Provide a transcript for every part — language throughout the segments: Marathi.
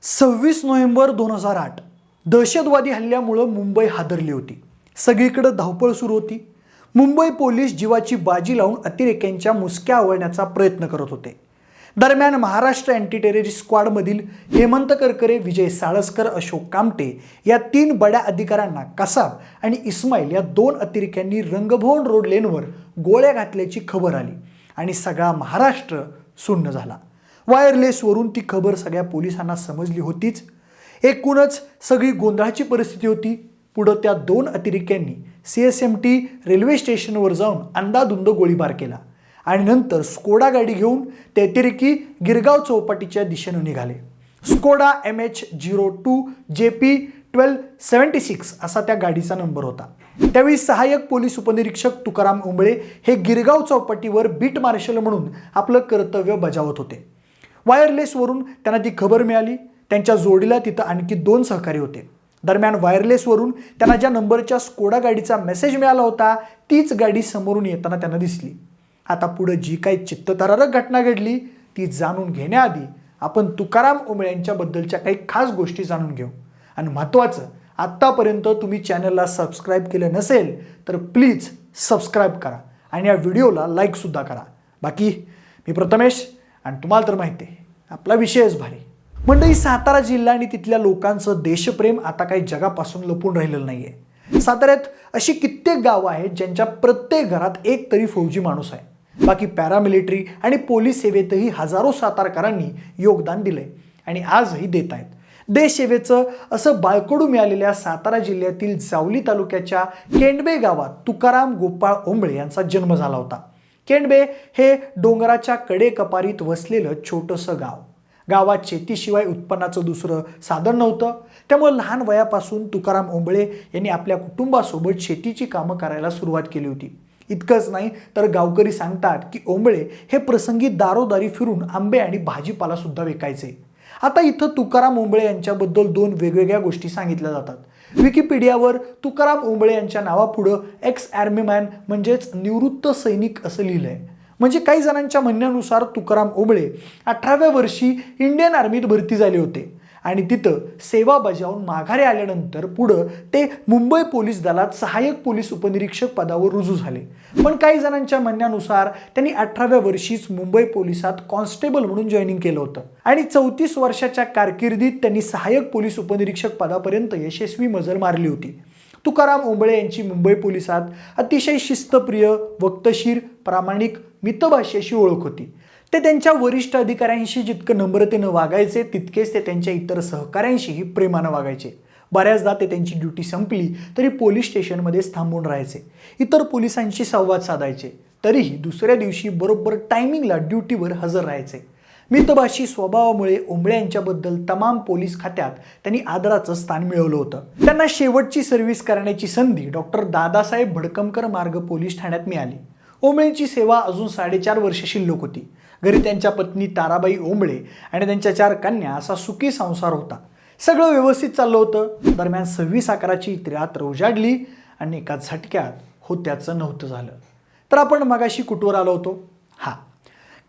26 नोव्हेंबर 2008 दहशतवादी हल्ल्यामुळे मुंबई हादरली होती. सगळीकडे धावपळ सुरू होती. मुंबई पोलीस जीवाची बाजी लावून अतिरेक्यांच्या मुसक्या आवळण्याचा प्रयत्न करत होते. दरम्यान महाराष्ट्र अँटी टेररिस्ट स्क्वॉडमधील हेमंत करकरे, विजय साळसकर, अशोक कामटे या 3 बड्या अधिकाऱ्यांना कसाब आणि इस्माईल या 2 अतिरेक्यांनी रंगभवन रोड लेनवर गोळ्या घातल्याची खबर आली आणि सगळा महाराष्ट्र सुन्न झाला. वायरलेसवरून ती खबर सगळ्या पोलिसांना समजली होतीच. एकूणच सगळी गोंधळाची परिस्थिती होती. पुढे त्या 2 अतिरेक्यांनी CSMT रेल्वे स्टेशनवर जाऊन अंदाधुंद गोळीबार केला आणि नंतर स्कोडा गाडी घेऊन ते अतिरेकी गिरगाव चौपाटीच्या दिशेने निघाले. स्कोडा MH02 JP 1276 असा त्या गाडीचा नंबर होता. त्यावेळी सहाय्यक पोलीस उपनिरीक्षक तुकाराम उंबळे हे गिरगाव चौपाटीवर बीट मार्शल म्हणून आपलं कर्तव्य बजावत होते. वायरलेसवरून त्यांना ती खबर मिळाली. त्यांच्या जोडीला तिथं आणखी 2 सहकारी होते. दरम्यान वायरलेसवरून त्यांना ज्या नंबरच्या स्कोडा गाडीचा मेसेज मिळाला होता तीच गाडी समोरून येताना त्यांना दिसली. आता पुढे जी काही चित्तथरारक घटना घडली ती जाणून घेण्याआधी आपण तुकाराम उंबळे यांच्याबद्दलच्या काही खास गोष्टी जाणून घेऊ. आणि महत्त्वाचं, आत्तापर्यंत तुम्ही चॅनलला सबस्क्राईब केलं नसेल तर प्लीज सबस्क्राईब करा आणि या व्हिडिओला लाईकसुद्धा करा. बाकी मी प्रथमेश आणि तुम्हाला तर माहिती आहे आपला विषयच भारी. मंडळी, सातारा जिल्हा आणि तिथल्या लोकांचं देशप्रेम आता काही जगापासून लपून राहिलेलं नाहीये. साताऱ्यात अशी कित्येक गावं आहेत ज्यांच्या प्रत्येक घरात एक तरी फौजी माणूस आहे. बाकी पॅरामिलिटरी आणि पोलीस सेवेतही हजारो सातारकरांनी योगदान दिलंय आणि आजही देत आहेत. देशसेवेचं असं बाळकडू मिळालेल्या सातारा जिल्ह्यातील जावली तालुक्याच्या केंडबे गावात तुकाराम गोपाळ उंबळे यांचा जन्म झाला होता. केंडबे हे डोंगराच्या कडेकपारीत वसलेलं छोटंसं गाव. गावात शेतीशिवाय उत्पन्नाचं दुसरं साधन नव्हतं. त्यामुळे लहान वयापासून तुकाराम उंबळे यांनी आपल्या कुटुंबासोबत शेतीची कामं करायला सुरुवात केली होती. इतकंच नाही तर गावकरी सांगतात की उंबळे हे प्रसंगी दारोदारी फिरून आंबे आणि भाजीपाला सुद्धा विकायचे. आता इथं तुकाराम उंबळे यांच्याबद्दल 2 वेगवेगळ्या गोष्टी सांगितल्या जातात. विकिपीडियावर तुकाराम उंबळे यांच्या नावापुढं एक्स आर्मीमॅन म्हणजेच निवृत्त सैनिक असं लिहिलंय. म्हणजे काही जणांच्या म्हणण्यानुसार तुकाराम उंबळे 18व्या वर्षी इंडियन आर्मीत भरती झाले होते आणि तिथं सेवा बजावून माघारी आल्यानंतर पुढं ते मुंबई पोलीस दलात सहाय्यक पोलीस उपनिरीक्षक पदावर रुजू झाले. पण काही जणांच्या म्हणण्यानुसार त्यांनी 18व्या वर्षीच मुंबई पोलिसात कॉन्स्टेबल म्हणून जॉईनिंग केलं होतं आणि 34 वर्षाच्या कारकिर्दीत त्यांनी सहाय्यक पोलीस उपनिरीक्षक पदापर्यंत यशस्वी मजल मारली होती. तुकाराम उंबळे यांची मुंबई पोलिसात अतिशय शिस्तप्रिय, वक्तशीर, प्रामाणिक, मितभाषी अशी ओळख होती. ते त्यांच्या वरिष्ठ अधिकाऱ्यांशी जितकं नम्रतेनं वागायचे तितकेच ते त्यांच्या इतर सहकाऱ्यांशीही प्रेमानं वागायचे. बऱ्याचदा ते त्यांची ड्युटी संपली तरी पोलीस स्टेशनमध्येच थांबून राहायचे. इतर पोलिसांशी संवाद साधायचे. तरीही दुसऱ्या दिवशी बरोबर टायमिंगला ड्युटीवर हजर राहायचे. मितभाषी स्वभावामुळे उंबळे यांच्याबद्दल तमाम पोलीस खात्यात त्यांनी आदराचं स्थान मिळवलं होतं. त्यांना शेवटची सर्व्हिस करण्याची संधी डॉक्टर दादासाहेब भडकमकर मार्ग पोलीस ठाण्यात मिळाली. उंबळेंची सेवा अजून 4.5 वर्ष शिल्लक होती. घरी त्यांच्या पत्नी ताराबाई उंबळे आणि त्यांच्या 4 कन्या असा सुखी संसार होता. सगळं व्यवस्थित चाललं होतं. दरम्यान 26/11ची रात्र उजाडली आणि एका झटक्यात होत्याचं नव्हतं झालं. तर आपण मगाशी कुठवर आलो होतो?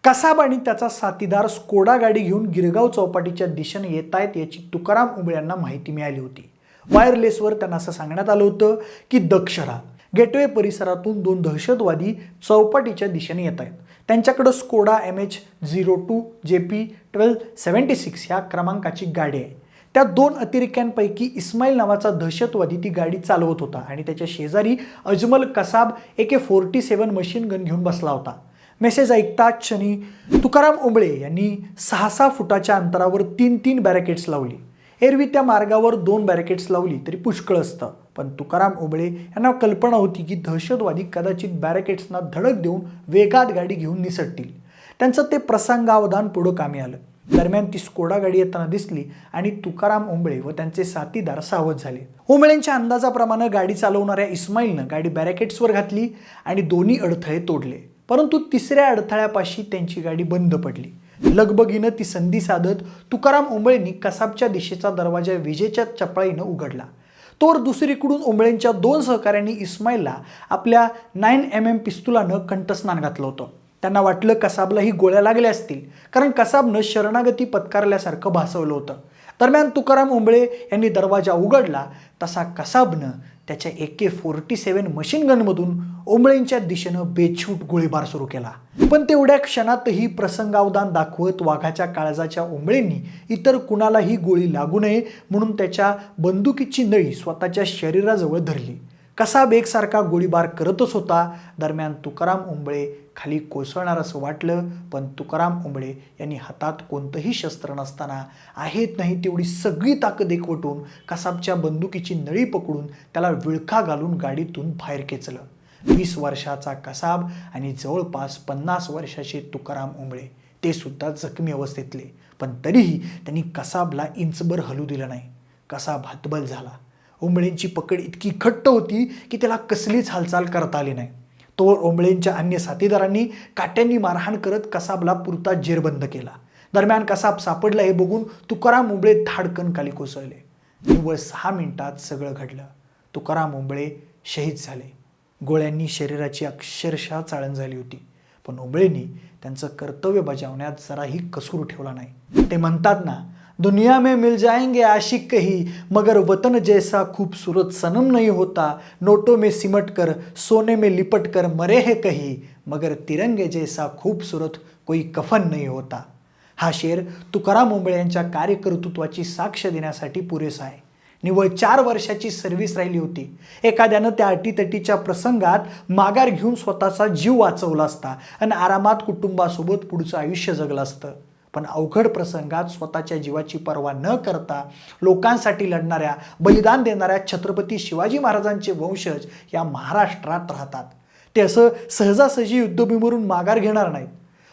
कसाब आणि त्याचा साथीदार स्कोडा गाडी घेऊन गिरगाव चौपाटीच्या दिशेने येत आहेत याची तुकाराम उंबळे यांना माहिती मिळाली होती. वायरलेसवर त्यांना असं सांगण्यात आलं होतं की दक्ष राहा, गेटवे परिसरातून 2 दहशतवादी चौपाटीच्या दिशेने येत आहेत. त्यांच्याकडे स्कोडा MH02 JP 1276 ह्या क्रमांकाची गाडी आहे. त्या 2 अतिरेक्यांपैकी इस्माईल नावाचा दहशतवादी ती गाडी चालवत होता आणि त्याच्या शेजारी Ajmal Kasab AK-47 machine gun घेऊन बसला होता. मेसेज ऐकताच क्षणी तुकाराम उंबळे यांनी 6-6 फुटाच्या अंतरावर 3-3 बॅरिकेड्स लावली. एरवी त्या मार्गावर 2 बॅरिकेड्स लावली तरी पुष्कळ असतं. पण तुकाराम उंबळे यांना कल्पना होती की दहशतवादी कदाचित बॅरिकेड्सना धडक देऊन वेगात गाडी घेऊन निसटतील. त्यांचं ते प्रसंगावधान पुढं कामी आलं. दरम्यान ती स्कोडा गाडी येताना दिसली आणि तुकाराम उंबळे व त्यांचे साथीदार सावध झाले. उंबळेंच्या अंदाजाप्रमाणे गाडी चालवणाऱ्या इस्माईलनं गाडी बॅरिकेड्सवर घातली आणि दोन्ही अडथळे तोडले. परंतु 3ऱ्या अडथळ्यापाशी त्यांची गाडी बंद पडली. लगबगीनं ती संधी साधत तुकाराम उंबळेंनी कसाबच्या दिशेचा दरवाजा विजेच्या चपळाईनं उघडला. तोवर दुसरीकडून उंबळेंच्या 2 सहकाऱ्यांनी इस्माईलला आपल्या 9mm पिस्तुलानं कंठस्नान घातलं होतं. त्यांना वाटलं कसाबलाही गोळ्या लागल्या असतील, कारण कसाबनं शरणागती पत्कारल्यासारखं भासवलं होतं. दरम्यान तुकाराम ओंबळे यांनी दरवाजा उघडला तसा कसाबनं त्याच्या AK-47 मशीन गनमधून ओंबळेंच्या दिशेनं बेछूट गोळीबार सुरू केला. पण तेवढ्या क्षणातही प्रसंगावधान दाखवत वाघाच्या काळजाच्या ओंबळेंनी इतर कुणालाही गोळी लागू नये म्हणून त्याच्या बंदुकीची नळी स्वतःच्या शरीराजवळ धरली. कसाब एकसारखा गोळीबार करतच होता. दरम्यान तुकाराम ओंबळे खाली कोसळणार असं वाटलं, पण तुकाराम ओंबळे यांनी हातात कोणतंही शस्त्र नसताना आहेत नाही तेवढी सगळी ताकद एकवटून कसाबच्या बंदुकीची नळी पकडून त्याला विळखा घालून गाडीतून बाहेर खेचलं. 20 वर्षाचा कसाब आणि जवळपास 50 वर्षाचे तुकाराम ओंबळे, ते सुद्धा जखमी अवस्थेतले, पण तरीही त्यांनी कसाबला इंचभर हलू दिलं नाही. कसाब हतबल झाला. ओंबळेंची पकड इतकी घट्ट होती की त्याला कसलीच हालचाल करता आली नाही. तोवर ओंबळेंच्या अन्य साथीदारांनी काट्यांनी मारहाण करत कसाबला पुरता जेरबंद केला. दरम्यान कसाब सापडला हे बघून तुकाराम ओंबळे धाडकन खाली कोसळले. निव्वळ 6 मिनिटात सगळं घडलं. तुकाराम ओंबळे शहीद झाले. गोळ्यांनी शरीराची अक्षरशः चाळण झाली होती, पण ओंबळेंनी त्यांचं कर्तव्य बजावण्यात जराही कसूर ठेवला नाही. ते म्हणतात ना, दुनिया में मिल जाएंगे आशिक कहीं, मगर वतन जैसा खूबसूरत सनम नहीं होता. नोटों में सिमट कर सोने में लिपट कर मरे है कहीं, मगर तिरंगे जैसा खूबसूरत कोई कफन नहीं होता. हा शेर तुकाराम ओंबळे यांच्या कार्यकर्तृत्वाची साक्ष देण्यासाठी पुरेसा आहे. निव्वळ 4 वर्षाची सर्व्हिस राहिली होती. एखाद्यानं त्या अटीतटीच्या प्रसंगात माघार घेऊन स्वतःचा जीव वाचवला असता आणि आरामात कुटुंबासोबत पुढचं आयुष्य जगलं असतं. पण अवघड प्रसंगात स्वतःच्या जीवाची पर्वा न करता लोकांसाठी लढणाऱ्या, बलिदान देणाऱ्या छत्रपती शिवाजी महाराजांचे वंशज या महाराष्ट्रात राहतात. ते असं सहजासहजी युद्धभूमीवरून माघार घेणार नाहीत.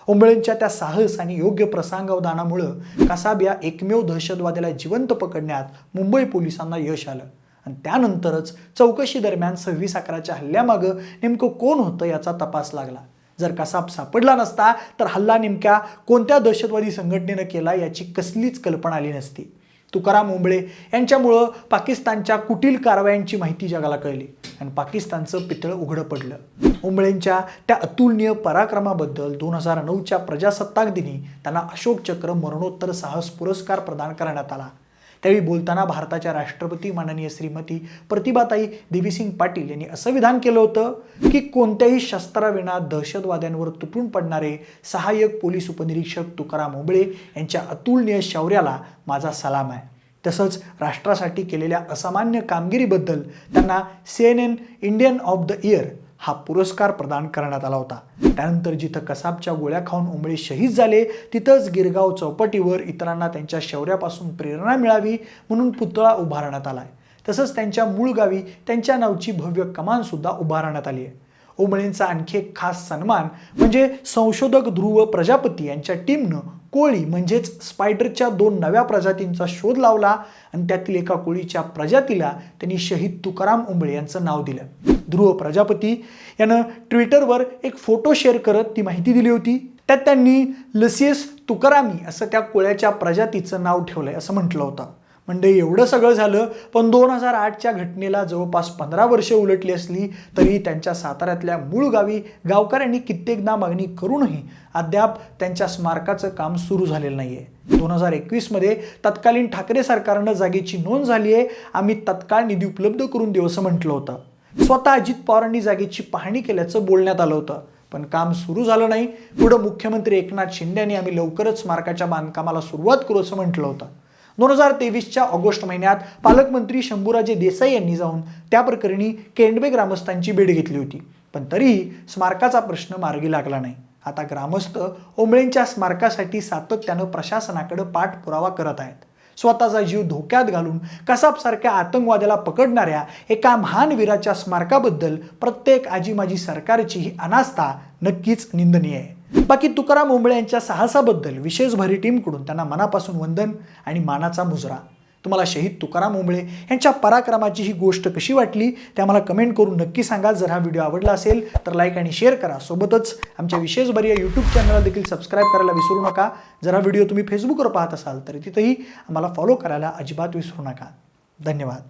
ओंबळेंच्या त्या साहस आणि योग्य प्रसंगावधानामुळं कसाब या एकमेव दहशतवाद्याला जिवंत पकडण्यात मुंबई पोलिसांना यश आलं. आणि त्यानंतरच चौकशी दरम्यान 26/11च्या हल्ल्यामागं नेमकं कोण होतं याचा तपास लागला. जर कसाब सापडला नसता तर हल्ला नेमक्या कोणत्या दहशतवादी संघटनेनं केला याची कसलीच कल्पना आली नसती. तुकाराम ओंबळे यांच्यामुळं पाकिस्तानच्या कुटील कारवायांची माहिती जगाला कळली आणि पाकिस्तानचं पितळ उघडं पडलं. ओंबळेंच्या त्या अतुलनीय पराक्रमाबद्दल 2009च्या प्रजासत्ताक दिनी त्यांना अशोक चक्र मरणोत्तर साहस पुरस्कार प्रदान करण्यात आला. त्यावेळी बोलताना भारताच्या राष्ट्रपती माननीय श्रीमती प्रतिभाताई देवीसिंग पाटील यांनी असं विधान केलं होतं की कोणत्याही शस्त्राविना दहशतवाद्यांवर तुटून पडणारे सहाय्यक पोलीस उपनिरीक्षक तुकाराम ओंबळे यांच्या अतुलनीय शौर्याला माझा सलाम आहे. तसंच राष्ट्रासाठी केलेल्या असामान्य कामगिरीबद्दल त्यांना CNN Indian of the year हा पुरस्कार प्रदान करण्यात आला होता. त्यानंतर जिथं कसाबच्या गोळ्या खाऊन ओंबळे शहीद झाले तिथंच गिरगाव चौपाटीवर इतरांना त्यांच्या शौर्यापासून प्रेरणा मिळावी म्हणून पुतळा उभारण्यात आला आहे. तसंच त्यांच्या मूळ गावी त्यांच्या नावची भव्य कमान सुद्धा उभारण्यात आली आहे. ओंबळेंचा आणखी एक खास सन्मान म्हणजे संशोधक ध्रुव प्रजापती यांच्या टीमनं कोळी म्हणजेच स्पायडरच्या 2 नव्या प्रजातींचा शोध लावला आणि त्यातील एका कोळीच्या प्रजातीला त्यांनी शहीद तुकाराम ओंबळे यांचं नाव दिलं. ध्रुव प्रजापती यानं ट्विटरवर एक फोटो शेअर करत ती माहिती दिली होती. त्यात त्यांनी लसियस तुकारामी असं त्या कोळ्याच्या प्रजातीचं नाव ठेवलंय असं म्हटलं होतं. म्हणजे एवढं सगळं झालं, पण 2008च्या घटनेला जवळपास 15 वर्ष उलटली असली तरी त्यांच्या साताऱ्यातल्या मूळ गावी गावकऱ्यांनी कित्येकदा मागणी करूनही अद्याप त्यांच्या स्मारकाचं काम सुरू झालेलं नाहीये. 2021मध्ये तत्कालीन ठाकरे सरकारनं जागेची नोंद झाली आहे, आम्ही तत्काळ निधी उपलब्ध करून देऊ असं म्हटलं होतं. स्वतः अजित पवारांनी जागेची पाहणी केल्याचं बोलण्यात आलं होतं, पण काम सुरू झालं नाही. पुढे मुख्यमंत्री एकनाथ शिंदे यांनी आम्ही लवकरच स्मारकाच्या बांधकामाला सुरुवात करू असं म्हटलं होतं. 2023च्या ऑगस्ट महिन्यात पालकमंत्री शंभूराजे देसाई यांनी जाऊन त्या प्रकरणी केंडबे ग्रामस्थांची भेट घेतली होती, पण तरीही स्मारकाचा प्रश्न मार्गी लागला नाही. आता ग्रामस्थ ओंबळेंच्या स्मारकासाठी सातत्यानं प्रशासनाकडे पाठपुरावा करत आहेत. स्वतःचा जीव धोक्यात घालून कसाबसारख्या आतंकवाद्याला पकडणाऱ्या एका महान वीराच्या स्मारकाबद्दल प्रत्येक आजीमाजी सरकारची ही अनास्था नक्कीच निंदनीय आहे. बाकी तुकाराम ओंबळे यांच्या साहसाबद्दल विशेष भारी टीमकडून त्यांना मनापासून वंदन आणि मानाचा मुजरा. तुम्हाला शहीद तुकाराम ओंबळे यांच्या पराक्रमाची ही गोष्ट कशी वाटली ते आम्हाला कमेंट करून नक्की सांगा. जर हा व्हिडिओ आवडला असेल तर लाईक आणि शेअर करा. सोबतच आमच्या विशेष भारी या यूट्यूब चॅनलला देखील सबस्क्राईब करायला विसरू नका. जर हा व्हिडिओ तुम्ही फेसबुकवर पाहत असाल तर तिथेही आम्हाला फॉलो करायला अजिबात विसरू नका. धन्यवाद.